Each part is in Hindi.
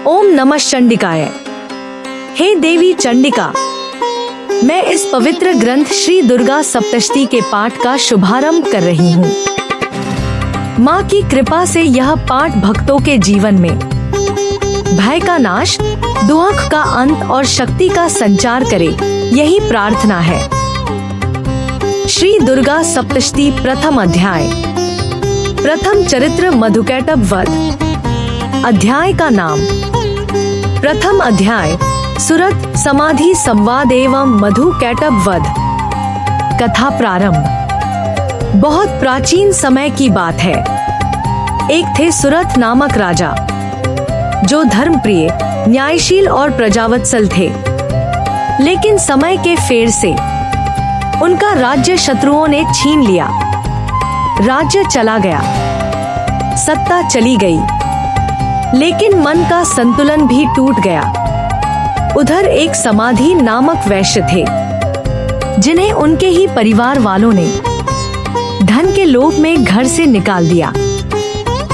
ओम नमः चंडिकाय। हे देवी चंडिका, मैं इस पवित्र ग्रंथ श्री दुर्गा सप्तशती के पाठ का शुभारंभ कर रही हूँ। माँ की कृपा से यह पाठ भक्तों के जीवन में भय का नाश, दुख का अंत और शक्ति का संचार करे, यही प्रार्थना है। श्री दुर्गा सप्तशती प्रथम अध्याय। प्रथम चरित्र मधुकैटभ वध। अध्याय का नाम। प्रथम अध्याय सुरत समाधि संवाद एवं मधुकैटभ वध। कथा प्रारंभ। बहुत प्राचीन समय की बात है। एक थे सुरत नामक राजा, जो धर्मप्रिय, न्यायशील और प्रजावत्सल थे। लेकिन समय के फेर से उनका राज्य शत्रुओं ने छीन लिया। राज्य चला गया, सत्ता चली गई, लेकिन मन का संतुलन भी टूट गया। उधर एक समाधि नामक वैश्य थे, जिन्हें उनके ही परिवार वालों ने धन के लोभ में घर से निकाल दिया।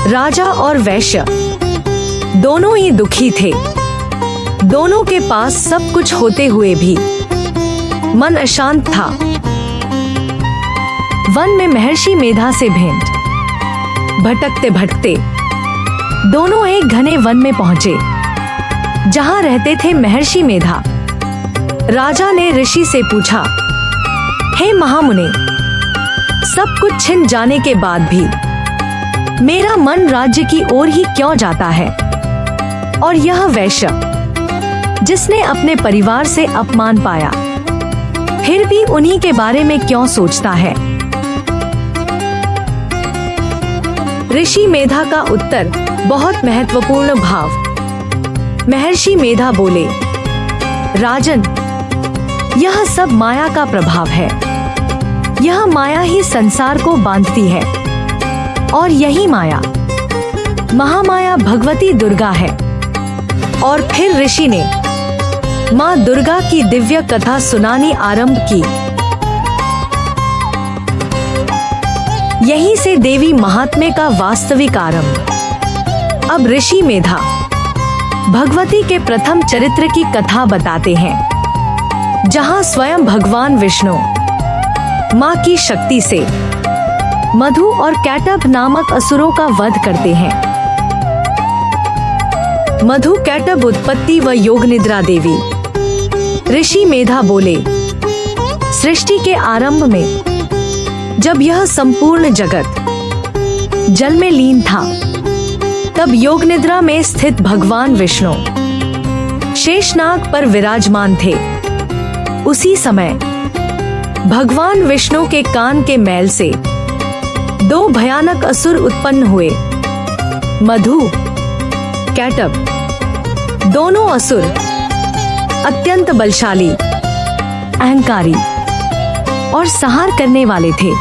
राजा और वैश्य दोनों ही दुखी थे। दोनों के पास सब कुछ होते हुए भी मन अशांत था। वन में महर्षि मेधा से भेंट। भटकते भटकते दोनों एक घने वन में पहुंचे, जहां रहते थे महर्षि मेधा। राजा ने ऋषि से पूछा, हे महामुने, सब कुछ छिन जाने के बाद भी मेरा मन राज्य की ओर ही क्यों जाता है? और यह वैश्य, जिसने अपने परिवार से अपमान पाया, फिर भी उन्हीं के बारे में क्यों सोचता है? ऋषि मेधा का उत्तर बहुत महत्वपूर्ण भाव। महर्षि मेधा बोले, राजन, यह सब माया का प्रभाव है। यह माया ही संसार को बांधती है, और यही माया, महामाया भगवती दुर्गा है। और फिर ऋषि ने माँ दुर्गा की दिव्य कथा सुनानी आरंभ की। यहीं से देवी महात्म्य का वास्तविक आरंभ। अब ऋषि मेधा भगवती के प्रथम चरित्र की कथा बताते हैं, जहां स्वयं भगवान विष्णु माँ की शक्ति से मधु और कैटभ नामक असुरों का वध करते हैं। मधु कैटभ उत्पत्ति व योग निद्रा देवी। ऋषि मेधा बोले, सृष्टि के आरंभ में जब यह संपूर्ण जगत जल में लीन था, तब योग निद्रा में स्थित भगवान विष्णु शेषनाग पर विराजमान थे। उसी समय भगवान विष्णु के कान के मैल से दो भयानक असुर उत्पन्न हुए, मधु, कैटभ। दोनों असुर अत्यंत बलशाली, अहंकारी और संहार करने वाले थे।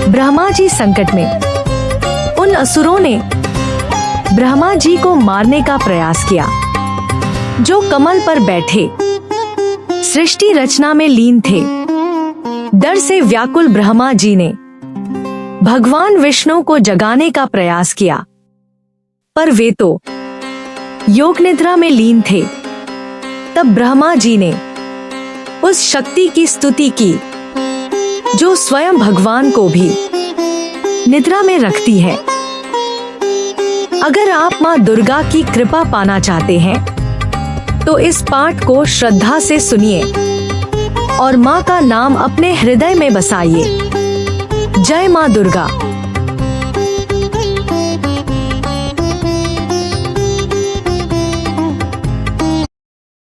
ब्रह्मा जी संकट में उन असुरों ने ब्रह्मा जी को मारने का प्रयास किया, जो कमल पर बैठे सृष्टि रचना में लीन थे। डर से व्याकुल ब्रह्मा जी ने भगवान विष्णु को जगाने का प्रयास किया, पर वे तो योग निद्रा में लीन थे। तब ब्रह्मा जी ने उस शक्ति की स्तुति की, जो स्वयं भगवान को भी निद्रा में रखती है। अगर आप माँ दुर्गा की कृपा पाना चाहते हैं, तो इस पाठ को श्रद्धा से सुनिए और माँ का नाम अपने हृदय में बसाइए। जय माँ दुर्गा।